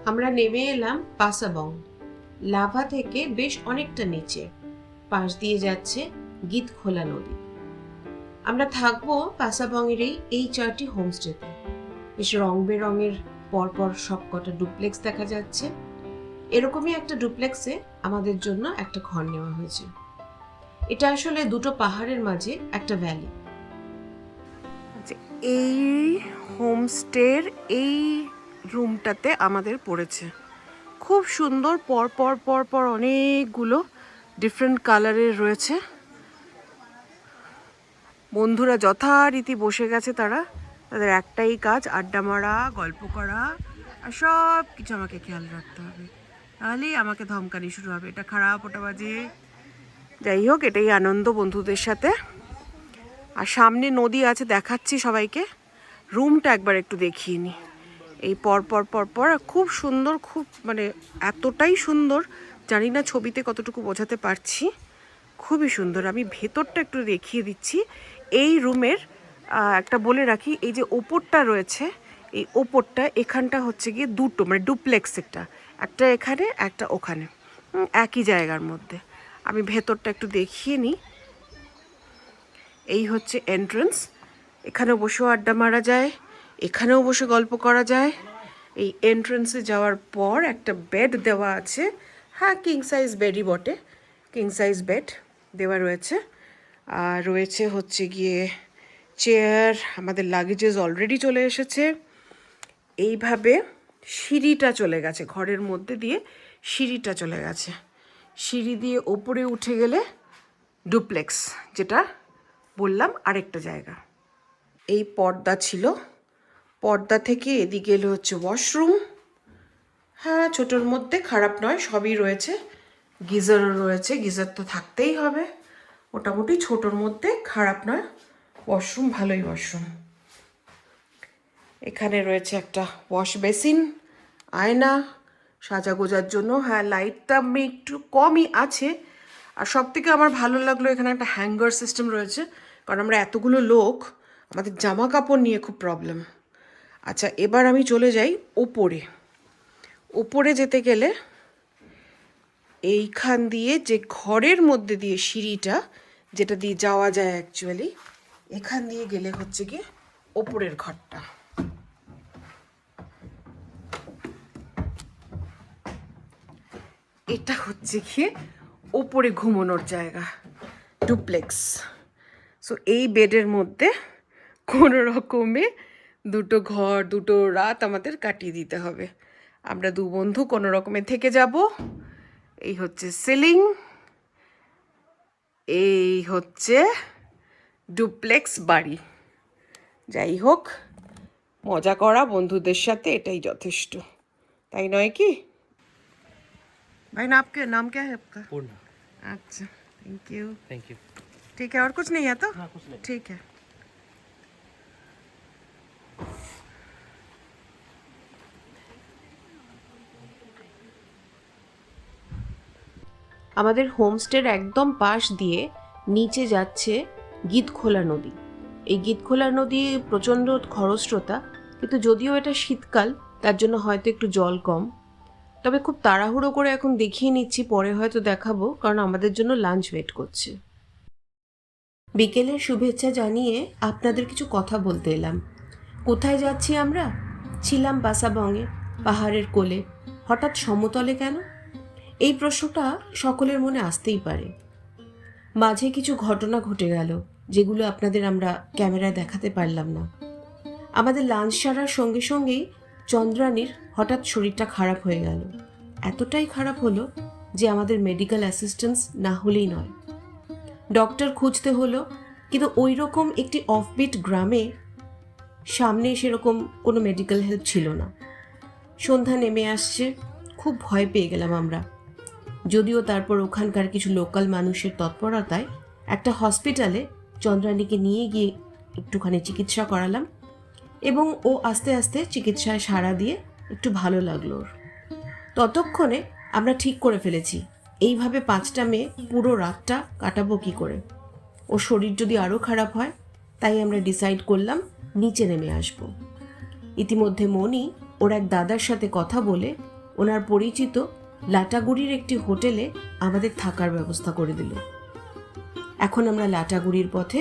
আমরা নেমে এলাম পাসাবং। লাভা থেকে বেশ অনেকটা নিচে, পাশ দিয়ে যাচ্ছে গীতখোলা নদী। আমরা থাকবো পাসাবংয়ের এই 4টি হোমস্টেতে। বেশ রং বেরঙের পরপর সবকটা ডুপ্লেক্স দেখা যাচ্ছে। এরকমই একটা ডুপ্লেক্সে আমাদের জন্য একটা ঘর নেওয়া হয়েছে। এটা আসলে দুটো পাহাড়ের মাঝে একটা ভ্যালি। এই হোমস্টের এই রুমটাতে আমাদের পড়েছে। খুব সুন্দর, পর অনেকগুলো ডিফারেন্ট কালারের রয়েছে। বন্ধুরা যথারীতি বসে গেছে, তাদের একটাই কাজ আড্ডা মারা, গল্প করা, আর সব কিছু আমাকে খেয়াল রাখতে হবে, তাহলেই আমাকে ধমকানি শুরু হবে, এটা খারাপ, ওটা বাজে। যাই হোক, এটাই আনন্দ বন্ধুদের সাথে। আর সামনে নদী আছে, দেখাচ্ছি সবাইকে। রুমটা একবার একটু দেখিয়ে নি। এই পর খুব সুন্দর, খুব মানে এতটাই সুন্দর, জানি না ছবিতে কতটুকু বোঝাতে পারছি। খুবই সুন্দর। আমি ভেতরটা একটু দেখিয়ে দিচ্ছি। এই রুমের একটা বলে রাখি, এই যে ওপরটা রয়েছে, এই ওপরটা এখানটা হচ্ছে গিয়ে দুটো, মানে ডুপ্লেক্স, একটা এখানে একটা ওখানে, একই জায়গার মধ্যে। আমি ভেতরটা একটু দেখিয়ে নিই। এই হচ্ছে এন্ট্রান্স। এখানেও বসেও আড্ডা মারা যায়, এখানেও বসে গল্প করা যায়। এই এন্ট্রান্সে যাওয়ার পর একটা বেড দেওয়া আছে। হ্যাঁ, কিং সাইজ বেডই বটে, কিং সাইজ বেড দেওয়া রয়েছে। আর রয়েছে হচ্ছে গিয়ে চেয়ার। আমাদের লাগেজেস অলরেডি চলে এসেছে। এইভাবে সিঁড়িটা চলে গেছে, ঘরের মধ্যে দিয়ে সিঁড়িটা চলে গেছে। সিঁড়ি দিয়ে ওপরে উঠে গেলে ডুপ্লেক্স, যেটা বললাম আরেকটা জায়গা। এই পর্দা ছিল, পর্দা থেকে এদিকে এলো হচ্ছে ওয়াশরুম। হ্যাঁ, ছোটোর মধ্যে খারাপ নয়, সবই রয়েছে। গিজারও রয়েছে, গিজার তো থাকতেই হবে। মোটামুটি ছোটোর মধ্যে খারাপ নয়, ওয়াশরুম ভালোই ওয়াশরুম। এখানে রয়েছে একটা ওয়াশ বেসিন, আয়না, সাজাগোজার জন্য। হ্যাঁ, লাইটটা একটু কমই আছে। আর সব থেকে আমার ভালো লাগলো, এখানে একটা হ্যাঙ্গার সিস্টেম রয়েছে, কারণ আমরা এতগুলো লোক, আমাদের জামা কাপড় নিয়ে খুব প্রবলেম। আচ্ছা, এবার আমি চলে যাই ওপরে। ওপরে যেতে গেলে এইখান দিয়ে, যে ঘরের মধ্যে দিয়ে সিঁড়িটা, যেটা দিয়ে যাওয়া যায় অ্যাকচুয়ালি, এখান দিয়ে গেলে হচ্ছে গিয়ে ওপরের ঘরটা। এটা হচ্ছে গিয়ে ওপরে ঘুমানোর জায়গা, ডুপ্লেক্স। সো এই বেডের মধ্যে কোনো রকমে দুটো রাত আমাদের কাটিয়ে দিতে হবে। আমরা দু বন্ধু কোনো রকমে থেকে যাব। এই হচ্ছে সিলিং, এই হচ্ছে ডুপ্লেক্স বাড়ি। যাই হোক, মজা করা বন্ধুদের সাথে এটাই যথেষ্ট, তাই নয় কি भाई? नाम क्या है आपका? पूर्ण। अच्छा, थैंक यू। Thank you. ठीक है, और कुछ नहीं है तो? ना, कुछ नहीं। ठीक है। আমাদের হোমস্টের একদম পাশ দিয়ে নিচে যাচ্ছে গীতখোলা নদী। এই গীতখোলা নদী প্রচণ্ড খরস্রোতা, কিন্তু যদিও এটা শীতকাল, তার জন্য হয়তো একটু জল কম। তবে খুব তাড়াহুড়ো করে এখন দেখিয়ে নিচ্ছি, পরে হয়তো দেখাবো, কারণ আমাদের জন্য লাঞ্চ ওয়েট করছে। বিকেলের শুভেচ্ছা জানিয়ে আপনাদের কিছু কথা বলতে এলাম। কোথায় যাচ্ছি আমরা? ছিলাম পাসাবংয়ে, পাহাড়ের কোলে, হঠাৎ সমতলে কেন? এই প্রশ্নটা সকলের মনে আসতেই পারে। মাঝে কিছু ঘটনা ঘটে গেল, যেগুলো আপনাদের আমরা ক্যামেরায় দেখাতে পারলাম না। আমাদের লাঞ্চ সারার সঙ্গে সঙ্গেই চন্দ্রানীর হঠাৎ শরীরটা খারাপ হয়ে গেল। এতটাই খারাপ হলো যে আমাদের মেডিকেল অ্যাসিস্ট্যান্স না হলেই নয়। ডক্টর খুঁজতে হলো, কিন্তু ওই রকম একটি অফবিট গ্রামে সামনে সেরকম কোনো মেডিকেল হেল্প ছিল না। সন্ধ্যা নেমে আসছে, খুব ভয় পেয়ে গেলাম আমরা। যদিও তারপর ওখানকার কিছু লোকাল মানুষের তৎপরতায় একটা হসপিটালে চন্দ্রানীকে নিয়ে গিয়ে একটুখানি চিকিৎসা করালাম, এবং ও আস্তে আস্তে চিকিৎসায় সাড়া দিয়ে একটু ভালো লাগলো ওর। ততক্ষণে আমরা ঠিক করে ফেলেছি এইভাবে 5টা মেয়ে পুরো রাতটা কাটাবো কী করে। ওর শরীর যদি আরও খারাপ হয়, তাই আমরা ডিসাইড করলাম নিচে নেমে আসব। ইতিমধ্যে মনি ওর এক দাদার সাথে কথা বলে ওনার পরিচিত লাটাগুড়ির একটি হোটেলে আমাদের থাকার ব্যবস্থা করে দিল। এখন আমরা লাটাগুড়ির পথে।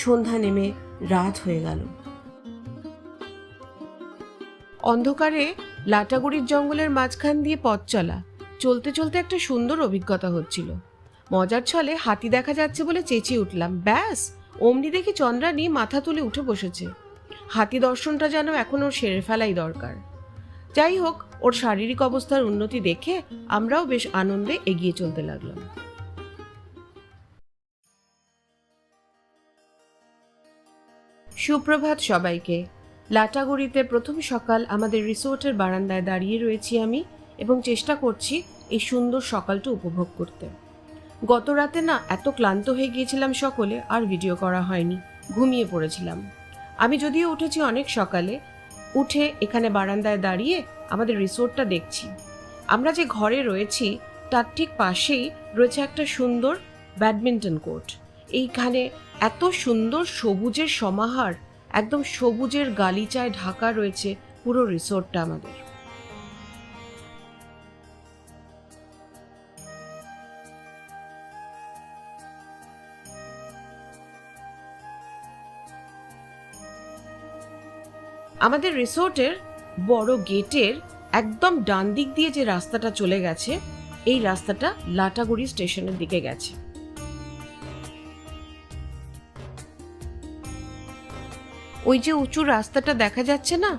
সন্ধ্যা নেমে রাত হয়ে গেল। অন্ধকারে লাটাগুড়ির জঙ্গলের মাঝখান দিয়ে পথ চলা, চলতে চলতে একটা সুন্দর অভিজ্ঞতা হচ্ছিল। মজার ছলে হাতি দেখা যাচ্ছে বলে চেঁচিয়ে উঠলাম, ব্যাস অমনি দেখি চন্দ্রানী মাথা তুলে উঠে বসেছে। হাতি দর্শনটা যেন এখন ওর সেরে ফেলাই দরকার। যাই হোক, ওর শারীরিক অবস্থার উন্নতি দেখে আমরাও বেশ আনন্দে এগিয়ে চলতে লাগলাম। সুপ্রভাত সবাইকে। লাটাগুড়িতে প্রথম সকাল আমাদের রিসোর্টের বারান্দায় দাঁড়িয়ে রয়েছি আমি এবং চেষ্টা করছি এই সুন্দর সকালটা উপভোগ করতে। গত রাতে না এত ক্লান্ত হয়ে গিয়েছিলাম সকলে, আর ভিডিও করা হয়নি, ঘুমিয়ে পড়েছিলাম। আমি যদিও উঠেছি অনেক সকালে, উঠে এখানে বারান্দায় দাঁড়িয়ে আমাদের রিসোর্টটা দেখছি। আমরা যে ঘরে রয়েছি তার ঠিক পাশেই রয়েছে একটা সুন্দর ব্যাডমিন্টন কোর্ট। এইখানে এত সুন্দর সবুজের সমাহার, একদম সবুজের গালিচায় ঢাকা রয়েছে পুরো রিসোর্টটা আমাদের। আমাদের রিসোর্টের বড় গেটের একদম ডান দিক দিয়ে যে রাস্তাটা চলে গেছে, এই রাস্তাটা লাটাগুড়ি স্টেশনের দিকে গেছে। ওই যে উঁচু রাস্তাটা দেখা যাচ্ছে না,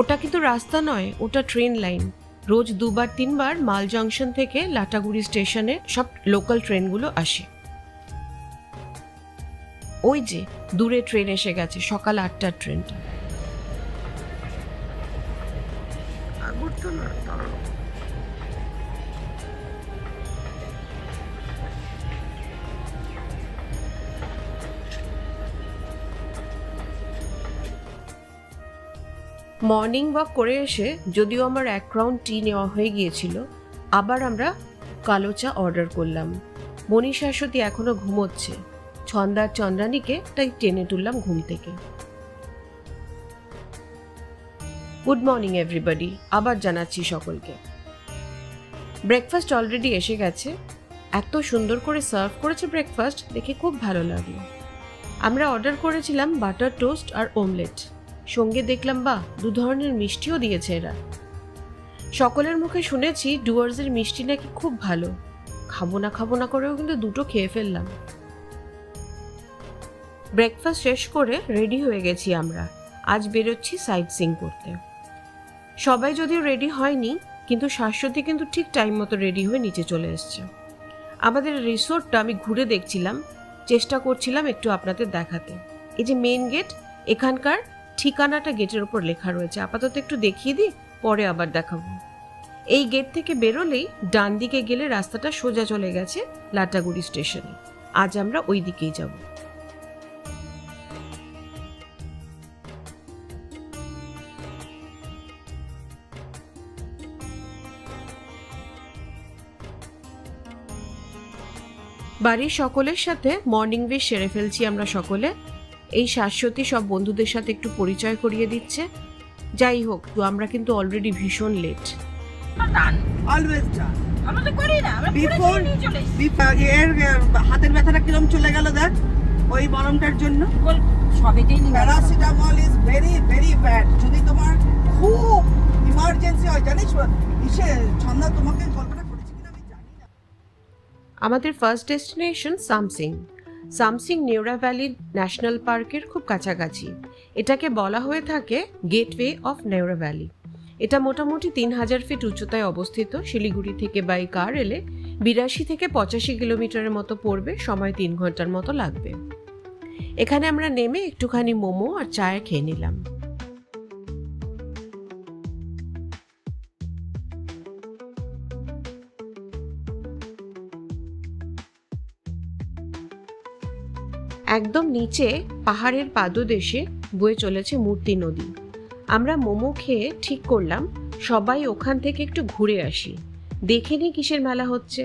ওটা কিন্তু রাস্তা নয়, ওটা ট্রেন লাইন। রোজ 2-3 বার মাল জংশন থেকে লাটাগুড়ি স্টেশনে সব লোকাল ট্রেনগুলো আসে। ওই যে দূরে ট্রেন এসে গেছে, সকাল 8টার ট্রেনটা। মর্নিং ওয়াক করে এসে যদিও আমার 1 রাউন্ড টি নেওয়া হয়ে গিয়েছিল, আবার আমরা কালো চা অর্ডার করলাম। মণি শাশ্বতী এখনো ঘুমোচ্ছে, ছন্দার চন্দ্রানীকে তাই টেনে তুললাম ঘুম থেকে। গুড মর্নিং এভরিবডি, আবার জানাচ্ছি সকলকে। ব্রেকফাস্ট অলরেডি এসে গেছে। এত সুন্দর করে সার্ভ করেছে ব্রেকফাস্ট, দেখে খুব ভালো লাগলো। আমরা অর্ডার করেছিলাম বাটার টোস্ট আর অমলেট, সঙ্গে দেখলাম 2 ধরনের মিষ্টিও দিয়েছে এরা। সকলের মুখে শুনেছি ডুয়ার্সের মিষ্টি নাকি খুব ভালো। খাবো না করেও কিন্তু 2টো খেয়ে ফেললাম। ব্রেকফাস্ট শেষ করে রেডি হয়ে গেছি আমরা, আজ বেরোচ্ছি সাইট সিইং করতে। সবাই যদিও রেডি হয়নি, কিন্তু শাশ্বতী কিন্তু ঠিক টাইম মতো রেডি হয়ে নিচে চলে এসছে। আমাদের রিসোর্টটা আমি ঘুরে দেখছিলাম, চেষ্টা করছিলাম একটু আপনাদের দেখাতে। এই যে মেন গেট, এখানকার ঠিকানাটা গেটের ওপর লেখা রয়েছে। আপাতত একটু দেখিয়ে দিই, পরে আবার দেখাবো। এই গেট থেকে বেরোলেই ডান দিকে গেলে রাস্তাটা সোজা চলে গেছে লাটাগুড়ি স্টেশনে। আজ আমরা ওই দিকেই যাব। বাড়ির সকলের সাথে মর্নিং ওয়াক সেরে ফেলছি আমরা সকলে। এই শাশ্বতী সব বন্ধুদের সাথে একটু পরিচয় করিয়ে দিচ্ছে। যাই হোক, তো আমরা কিন্তু অলরেডি ভীষণ লেট। হাতের ব্যথাটা কিরম চলে গেল দেখ, ওই মলমটার জন্য। Paracetamol is very very bad. যদি তোমার খুব ইমার্জেন্সি হয়, জানিস ছন্দা তোমাকে গল্পটা করেছি কিনা আমি জানি না। আমাদের first destination Samsing. Samsing Neora valley national পার্কের খুব কাছাকাছি। এটাকে বলা হয়ে থাকে গেটওয়ে অফ নেওরা ভ্যালি। এটা মোটামুটি 3000 ফিট উচ্চতায় অবস্থিত। শিলিগুড়ি থেকে বাই কার এলে 82 থেকে 85 কিলোমিটারের মতো পড়বে, সময় 3 ঘন্টার মতো লাগবে। এখানে আমরা নেমে একটুখানি মোমো আর চায় খেয়ে নিলাম। একদম নিচে পাহাড়ের পাদদেশে বয়ে চলেছে মূর্তি নদী। আমরা মোমো খেয়ে ঠিক করলাম সবাই ওখান থেকে একটু ঘুরে আসি, দেখে নি কিসের মেলা হচ্ছে।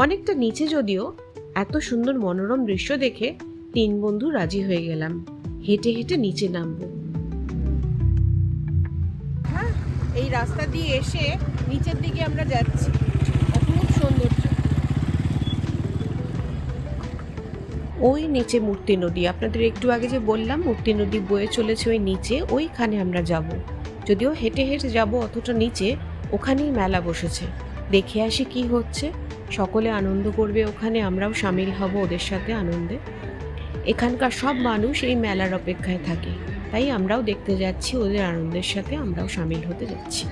অনেকটা নিচে যদিও, এত সুন্দর মনোরম দৃশ্য দেখে 3 বন্ধু রাজি হয়ে গেলাম, হেঁটে হেঁটে নিচে নামবো। এই রাস্তা দিয়ে এসে নিচের দিকে আমরা যাচ্ছি, অপরূপ সৌন্দর্য। ওই নিচে মূর্তি নদী, আপনাদের একটু আগে যে বললাম মূর্তি নদী বয়ে চলেছে ওই নিচে, ওইখানে আমরা যাব। যদিও হেঁটে হেঁটে যাব অতটা নিচে, ওখানেই মেলা বসেছে, দেখে আসি কি হচ্ছে। সকলে আনন্দ করবে ওখানে, আমরাও সামিল হব ওদের সাথে আনন্দে। এখানকার সব মানুষ এই মেলার অপেক্ষায় থাকে, তাই আমরাও দেখতে যাচ্ছি, ওদের আনন্দের সাথে আমরাও সামিল হতে যাচ্ছি।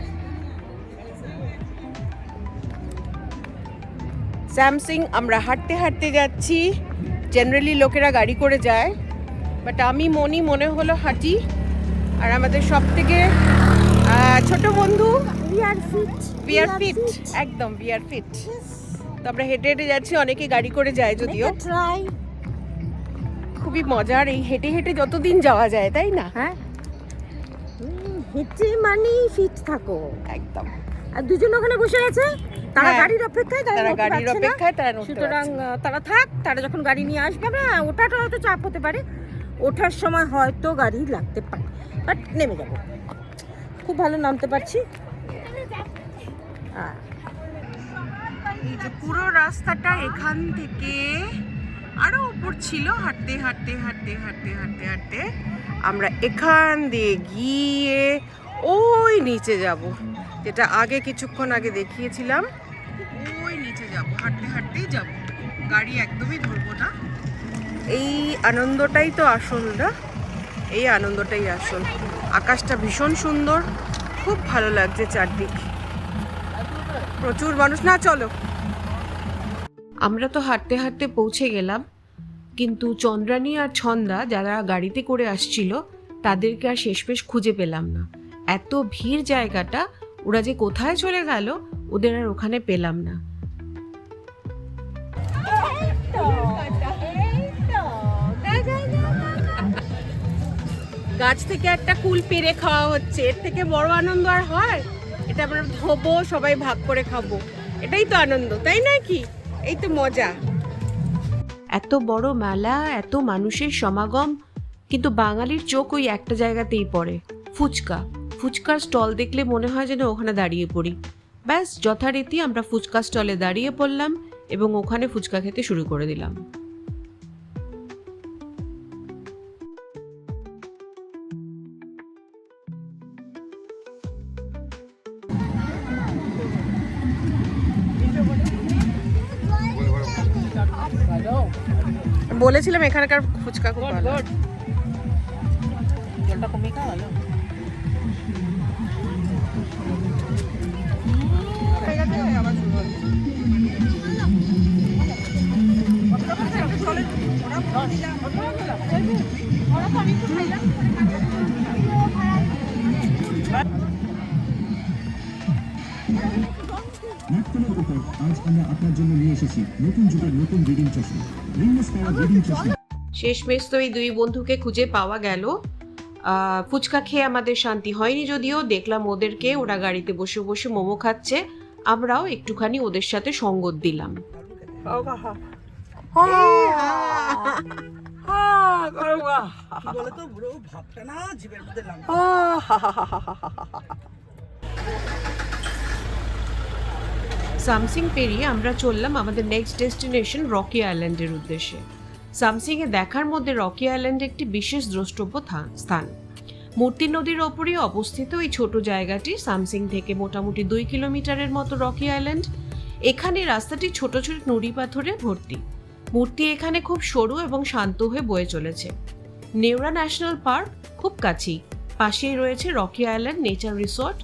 স্যামসিং আমরা হাঁটতে হাঁটতে যাচ্ছি। জেনারেলি লোকেরা গাড়ি করে যায়, বাট আমি মনে হলো হাঁটি। আর আমাদের সব থেকে ছোট বন্ধু we are fit, একদম we are fit। তো আমরা হেঁটে হেঁটে যাচ্ছি, অনেকে গাড়ি করে যায় যদিও। খুবই মজার এই হেঁটে হেঁটে যতদিন যাওয়া যায়, তাই না? হ্যাঁ, হেঁটে মানেই ফিট থাকো একদম। আর দুজন ওখানে বসে আছে, তারা হ্যাঁ, গাড়ির অপেক্ষায়, তারা গাড়ির অপেক্ষায়, তারা নড়তে সুতরাং পারছে না। তারা থাক, তারা যখন গাড়ি নিয়ে আসবে না, ওঠাটা হয়তো চাপ হতে পারে, ওঠার সময় হয়তো গাড়ি লাগতে পারে, বাট নেমে যাবো, খুব ভালো নামতে পারছি। এই যে পুরো রাস্তাটা এখান থেকে আরো উপর ছিল, হাঁটতে হাঁটতে হাঁটতে হাঁটতে হাঁটতে হাঁটতে আমরা এখান দিয়ে গিয়ে ওই নিচে যাব, যেটা আগে কিছুক্ষণ আগে দেখিয়েছিলাম। ওই নিচে যাব, হাঁটতে হাঁটতেই যাব, গাড়ি একদমই ধরবো না। এই আনন্দটাই তো আসল না, এই আনন্দটাই আসল। আকাশটা ভীষণ সুন্দর, খুব ভালো লাগছে চারদিক, প্রচুর মানুষ। না চলো, আমরা তো হাঁটতে হাঁটতে পৌঁছে গেলাম, কিন্তু চন্দ্রানী আর ছন্দা যারা গাড়িতে করে আসছিল তাদেরকে আর শেষমেশ খুঁজে পেলাম না। এত ভিড় জায়গাটা, ওরা যে কোথায় চলে গেল ওদের আর ওখানে পেলাম না। গাছ থেকে একটা কুল পেড়ে খাওয়া হচ্ছে, এর থেকে বড় আনন্দ আর হয়? এটা আমরা ধোবো, সবাই ভাগ করে খাবো, এটাই তো আনন্দ, তাই নয় কি? এই তো মজা। এত বড় মেলা, এত মানুষের সমাগম, কিন্তু বাঙালির চোখ ওই একটা জায়গাতেই পড়ে, ফুচকার স্টল দেখলে মনে হয় যেন ওখানে দাঁড়িয়ে পড়ি। ব্যাস যথারীতি আমরা ফুচকা স্টলে দাঁড়িয়ে পড়লাম এবং ওখানে ফুচকা খেতে শুরু করে দিলাম। বলেছিলাম এখানকার ফুচকা খুব ভালো। জলটা কমে খাওয়ালো। নাটকমের উপর আজ আমরা আপনার জন্য নিয়ে এসেছি নতুন যুগের নতুন রিডিং চশমা, রিংনেস পাওয়ার রিডিং চশমা। শেষমেশ তো এই দুই বন্ধুকে খুঁজে পাওয়া গেল। ফুচকা খেয়ে আমাদের শান্তি হয়নি, যদিও দেখলাম ওদেরকে, ওরা গাড়িতে বসে বসে মোমো খাচ্ছে, আমরাও একটুখানি ওদের সাথে সঙ্গত দিলাম। বলে তো পুরো ভাবটা না জিভের মধ্যে লাগবে। সামসিং পেরিয়ে আমরা চললাম আমাদের নেক্সট ডেস্টিনেশন রকি আইল্যান্ডের উদ্দেশ্যে। সামসিংয়ে দেখার মধ্যে রকি আইল্যান্ড একটি বিশেষ দ্রষ্টব্য স্থান। মূর্তি নদীর ওপরে অবস্থিত এই ছোট জায়গাটি সামসিং থেকে মোটামুটি 2 কিলোমিটারের মতো রকি আইল্যান্ড। এখানে রাস্তাটি ছোট ছোট নুড়ি পাথরে ভর্তি। মূর্তি এখানে খুব সরু এবং শান্ত হয়ে বয়ে চলেছে। নেওরা ন্যাশনাল পার্ক খুব কাছেই, পাশেই রয়েছে রকি আইল্যান্ড নেচার রিসর্ট।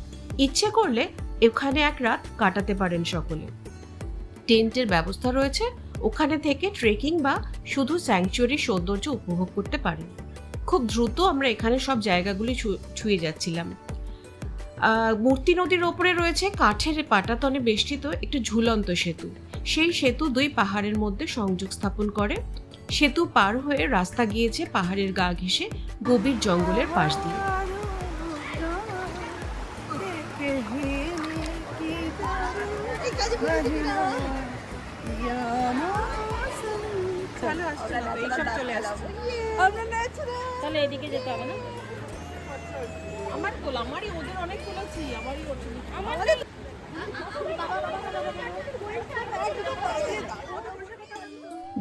ইচ্ছে করলে এখানে এক রাত কাটাতে পারেন সকলে। টেন্টের ব্যবস্থা রয়েছে, ওখানে থেকে ট্রেকিং বা শুধু স্যাংচুয়ারি সৌন্দর্য উপভোগ করতে পারেন। খুব দ্রুত আমরা এখানে সব জায়গাগুলি ছুঁয়ে যাচ্ছিলাম। মূর্তি নদীর ওপরে রয়েছে কাঠের পাটাতনে বেষ্টিত একটি ঝুলন্ত সেতু। সেই সেতু 2 পাহাড়ের মধ্যে সংযোগ স্থাপন করে। সেতু পার হয়ে রাস্তা গিয়েছে পাহাড়ের গা ঘেঁষে গভীর জঙ্গলের পাশ দিয়ে। তাহলে এদিকে যেতে হবে না? আমার তোল, আমারই, ওদের অনেক তুলেছি, আমারই ওঠে।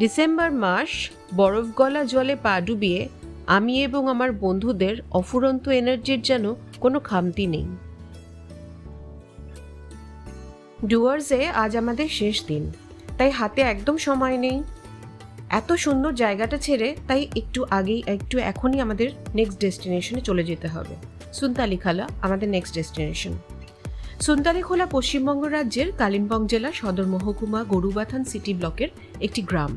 ডিসেম্বর মাস, বরফ গলা জলে পা ডুবিয়ে আমি এবং আমার বন্ধুদের অফুরন্ত এনার্জির যেন কোনো খামতি নেই। ডুয়ার্সে আজ আমাদের শেষ দিন, তাই হাতে একদম সময় নেই। এত সুন্দর জায়গাটা ছেড়ে তাই একটু এখনই আমাদের নেক্সট ডেস্টিনেশনে চলে যেতে হবে। সুনতালিখালা আমাদের নেক্সট ডেস্টিনেশন। সুনতালিখোলা পশ্চিমবঙ্গ রাজ্যের কালিম্পং জেলার সদর মহকুমা গরুবাথান সিটি ব্লকের একটি গ্রাম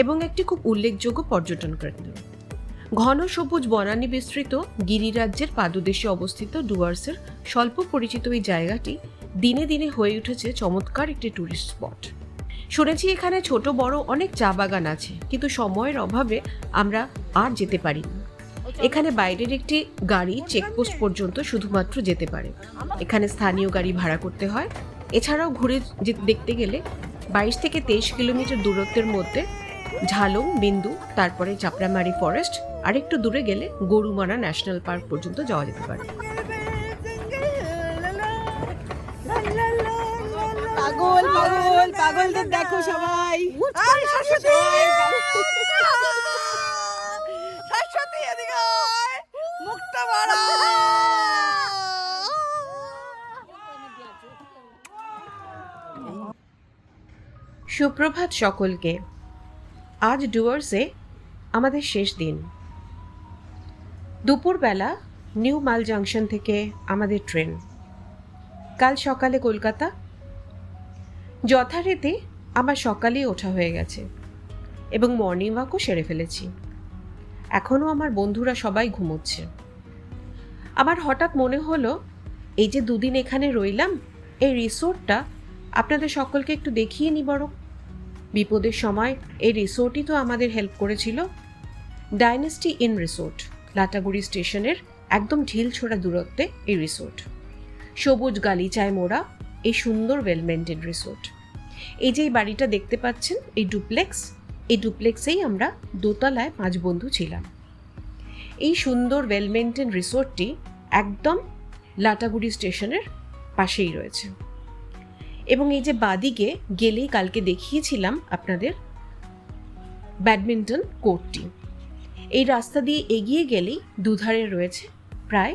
এবং একটি খুব উল্লেখযোগ্য পর্যটন কেন্দ্র। ঘন সবুজ বনানী বিস্তৃত গিরিরাজ্যের পাদদেশে অবস্থিত ডুয়ার্সের স্বল্প পরিচিত এই জায়গাটি দিনে দিনে হয়ে উঠেছে চমৎকার একটি ট্যুরিস্ট স্পট। শুনেছি এখানে ছোট বড় অনেক চা বাগান আছে, কিন্তু সময়ের অভাবে আমরা আর যেতে পারিনি। এখানে বাইরের একটি গাড়ি চেকপোস্ট পর্যন্ত শুধুমাত্র যেতে পারে। এখানে স্থানীয় গাড়ি ভাড়া করতে হয়। এছাড়াও ঘুরে দেখতে গেলে 22 থেকে 23 কিলোমিটার দূরত্বের মধ্যে ঝালং, বিন্দু, তারপরে চাপড়ামারি ফরেস্ট, আর একটু দূরে গেলে গরুমারা ন্যাশনাল পার্ক পর্যন্ত যাওয়া যেতে পারে। পাগল পাগল পাগলদের দেখো সবাই। শাশ্বতী এদিকে আয়, মুখটা বাড়া। সুপ্রভাত সকলকে। আজ ডুয়ার্সে আমাদের শেষ দিন। দুপুরবেলা নিউ মাল জাংশন থেকে আমাদের ট্রেন, কাল সকালে কলকাতা। যথারীতি আমার সকালেই ওঠা হয়ে গেছে এবং মর্নিং ওয়াকও সেরে ফেলেছি। এখনও আমার বন্ধুরা সবাই ঘুমোচ্ছে। আমার হঠাৎ মনে হলো, এই যে দুদিন এখানে রইলাম, এই রিসোর্টটা আপনাদের সকলকে একটু দেখিয়ে নি বরং। বিপদের সময় এই রিসোর্টই তো আমাদের হেল্প করেছিল। ডাইনেস্টি ইন রিসোর্ট, লাটাগুড়ি স্টেশনের একদম ঢিল ছোড়া দূরত্বে এই রিসোর্ট। সবুজ গালিচায় মোড়া এই সুন্দর ওয়েল মেইনটেইন রিসোর্ট। এই যে এই বাড়িটা দেখতে পাচ্ছেন, এই ডুপ্লেক্সেই আমরা দোতলায় 5 বন্ধু ছিলাম। এই সুন্দর ওয়েল মেইনটেইন রিসোর্টটি একদম লাটাগুড়ি স্টেশনের পাশেই রয়েছে। এবং এই যে বাদিকে গেলেই কালকে দেখিয়েছিলাম আপনাদের ব্যাডমিন্টন কোর্টটি, এই রাস্তা দিয়ে এগিয়ে গেলেই দুধারে রয়েছে প্রায়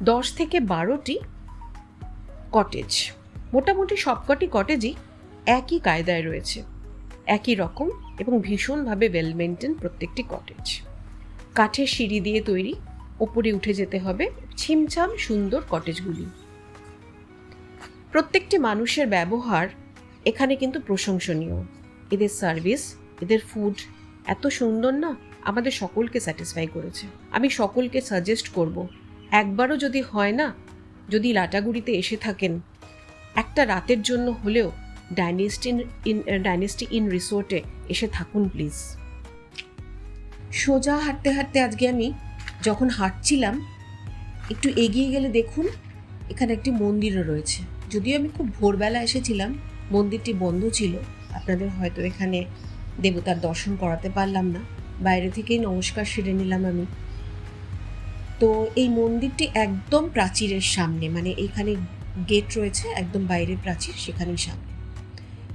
10 থেকে 12টি কটেজ। মোটামুটি সবকটি কটেজই একই কায়দায় রয়েছে, একই রকম এবং ভীষণভাবে ওয়েল মেইনটেইন প্রত্যেকটি কটেজ। কাঠের সিঁড়ি দিয়ে তৈরি, ওপরে উঠে যেতে হবে ছিমছাম সুন্দর কটেজগুলি। প্রত্যেকটি মানুষের ব্যবহার এখানে কিন্তু প্রশংসনীয়। এদের সার্ভিস, এদের ফুড এত সুন্দর না, আমাদের সকলকে স্যাটিসফাই করেছে। আমি সকলকে সাজেস্ট করব, একবারও যদি হয় না, যদি লাটাগুড়িতে এসে থাকেন, একটা রাতের জন্য হলেও ডাইনেস্টি ইন রিসোর্টে এসে থাকুন প্লিজ। সোজা হাঁটতে হাঁটতে আজকে আমি যখন হাঁটছিলাম, একটু এগিয়ে গেলে দেখুন এখানে একটি মন্দিরও রয়েছে। যদিও আমি খুব ভোরবেলা এসেছিলাম, মন্দিরটি বন্ধ ছিল। আপনাদের হয়তো এখানে দেবতার দর্শন করাতে পারলাম না, বাইরে থেকেই নমস্কার সেরে নিলাম আমি। তো এই মন্দিরটি একদম প্রাচীরের সামনে, মানে এখানে গেট রয়েছে একদম বাইরের প্রাচীর, সেখানেই সামনে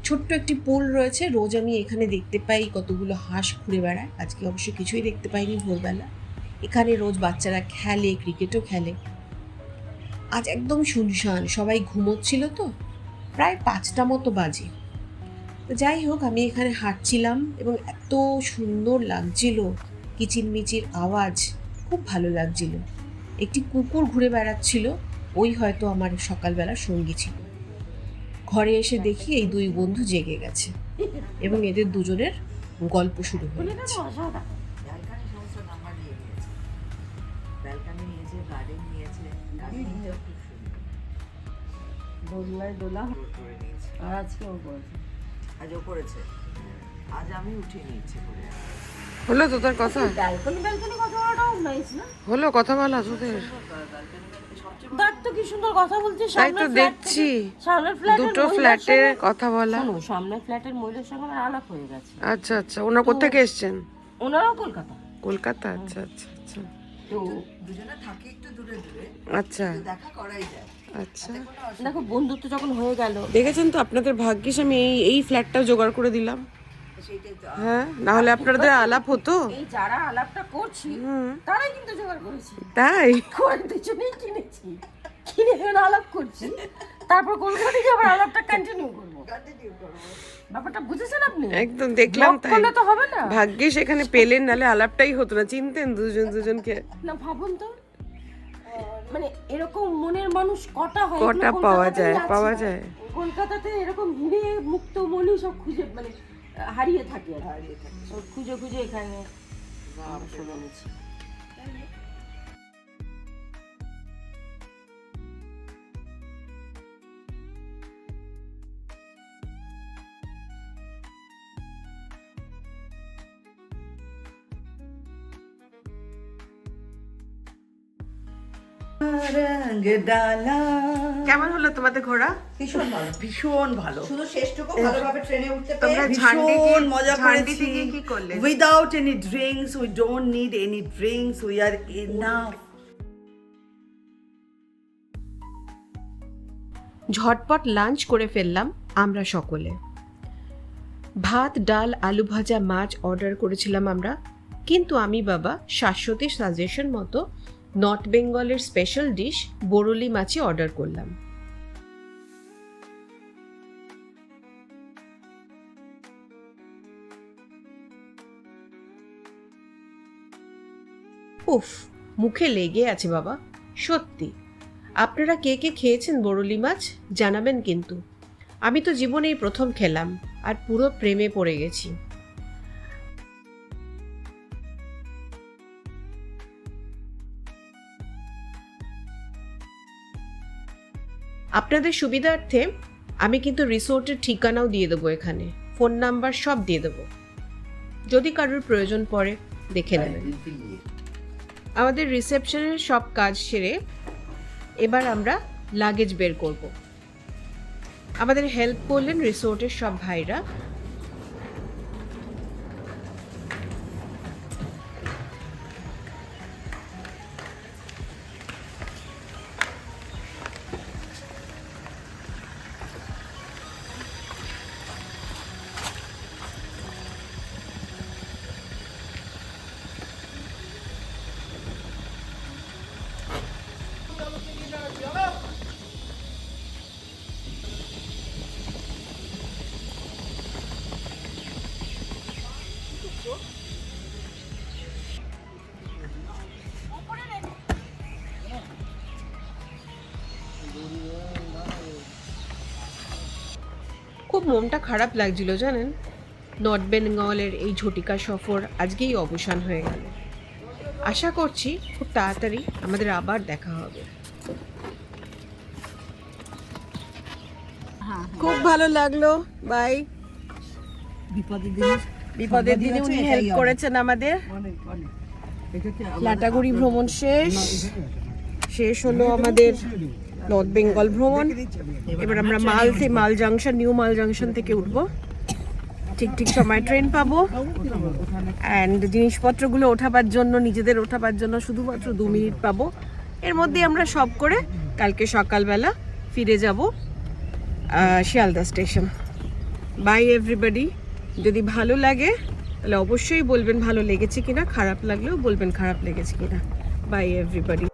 ছোট্ট একটি পুল রয়েছে। রোজ আমি এখানে দেখতে পাই কতগুলো হাঁস ঘুরে বেড়ায়। আজকে অবশ্য কিছুই দেখতে পাইনি ভোরবেলা। এখানে রোজ বাচ্চারা খেলে, ক্রিকেটও খেলে। আজ একদম শুনশান, সবাই ঘুমোচ্ছিল তো, প্রায় 5টা মতো বাজে। তো যাই হোক, আমি এখানে হাঁটছিলাম এবং এত সুন্দর লাগছিল, কিচিরমিচির আওয়াজ, খুব ভালো লাগছিল। একটি কুকুর ঘুরে বেড়াচ্ছিল, ওই হয়তো আমার সকালবেলা সঙ্গী ছিল। ঘরে এসে দেখি এই 2 বন্ধু জেগে গেছে এবং এদের দুজনের গল্প শুরু হয়ে গেছে। ব্যালকানি সমস্ত নাম্বার নিয়ে নিয়েছে, ব্যালকানি নিয়েছে, গার্ডেন নিয়েছে, গার্ডেনটাও খুব সুন্দর। দোলায় দোলা করে নিয়েছে, আর আজকে ও করেছে। আজ ও করেছে, আজ আমি উঠিয়ে নিয়েছি করে। হলো তোদের কথা? ব্যালকনি কথা বলাটাও নাইস না? হলো কথা বলা তোদের? দেখ তো কি সুন্দর কথা বলছিস। তাই তো দেখছি, সামনের ফ্ল্যাটের দুটো ফ্ল্যাটের কথা বলা। শোনো, সামনের ফ্ল্যাটের মহিলার সঙ্গে আমার আলাপ হয়ে গেছে। আচ্ছা আচ্ছা, ওনারা কোথেকে এসছেন? ওনারাও কলকাতা। কলকাতা, আচ্ছা আচ্ছা আচ্ছা। তো দুজনে থাকি একটু দূরে দূরে, আচ্ছা তো দেখা করাই যায়। আচ্ছা, দেখো বন্ধুত্ব যখন হয়ে গেল, দেখেছেন তো আপনাদের ভাগ্যিস আমি এই ফ্ল্যাটটাও জোগাড় করে দিলাম। সেইটাই তো। হ্যাঁ, না হলে আপনাদের আলাপ হতো। এই যারা আলাপটা করছি তারাই কিন্তু জোগাড় করেছি, তাই করে দুজনেই কিনেছি, কিনে এখন আলাপ করছি, তারপর কলকাতা থেকে আবার আলাপটা কন্টিনিউ করবো। কন্টিনিউ করবো। ব্যাপারটা বুঝেছেন আপনি? একদম দেখলাম, Block তাই করলে তো হবে না। ভাগ্যিস এখানে পেলেন, নালে আলাপটাই হতো না, চিনতেন দুজনকে। না ভাবুন তো, মানে এরকম মনের মানুষ কটা হয়, কটা এগুলো পাওয়া কলকাতাতেই যায়, আছে। পাওয়া যায়। কলকাতাতে এরকম হিরে মুক্ত মনি সব খুঁজে মানে হারিয়ে থাকে আর সব খুঁজে খুঁজে এখানে আমরা শুনে নিচ্ছি। রঙ ডালা। কেমন হলো তোমাদের ঘোরা? ভীষণ ভালো, ভীষণ ভালো। শুধু শেষটুকু ভালোভাবে ট্রেনে উঠতে পেরে তোমরা ঝান্ডি ভীষণ কি- মজা ঝান্ডিতে করেছি। গিয়ে কি করলে? Without any drinks, we don't need any drinks, we are enough. ঝটপট লাঞ্চ করে ফেললাম আমরা সকলে। ভাত, ডাল, আলু ভাজা, মাছ অর্ডার করেছিলাম আমরা, কিন্তু আমি বাবা শাশ্বতীর সাজেশন মতো নর্থ বেঙ্গলের স্পেশাল ডিশ বরলি মাছই অর্ডার করলাম। উফ, মুখে লেগে আছে বাবা, সত্যি। আপনারা কে কে খেয়েছেন বরলি মাছ জানাবেন কিন্তু। আমি তো জীবনেই প্রথম খেলাম আর পুরো প্রেমে পড়ে গেছি। আপনাদের সুবিধার্থে আমি কিন্তু রিসোর্টের ঠিকানাও দিয়ে দেবো, এখানে ফোন নাম্বার সব দিয়ে দেবো, যদি কারোর প্রয়োজন পড়ে দেখে নেবেন। আমাদের রিসেপশনের সব কাজ সেরে এবার আমরা লাগেজ বের করব। আমাদের হেল্প করলেন রিসোর্টের সব ভাইরা। খুব মনটা খারাপ লাগছিল জানেন, নর্থ বেঙ্গলের এই ঝটিকা সফর আজকেই অবসান হয়ে গেল। আশা করছি খুব তাড়াতাড়ি আমাদের আবার দেখা হবে। খুব ভালো লাগলো, বাই। বিপদের দিনে বিপদের দিনে উনি হেল্প করেছেন আমাদের। অনেক অনেক। লাটাগুড়ি ভ্রমণ শেষ হলো আমাদের নর্থ বেঙ্গল ভ্রমণ। এবার আমরা মাল জাংশন, নিউ মাল জাংশন থেকে উঠবো, ঠিক সময় ট্রেন পাবো। অ্যান্ড জিনিসপত্রগুলো ওঠাবার জন্য, নিজেদের ওঠাবার জন্য শুধুমাত্র 2 মিনিট পাবো। এর মধ্যে আমরা সব করে কালকে সকালবেলা ফিরে যাব শিয়ালদা স্টেশন। By everybody. যদি ভালো লাগে তাহলে অবশ্যই বলবেন ভালো লেগেছে কিনা, খারাপ লাগলেও বলবেন খারাপ লেগেছে কিনা। Bye everybody.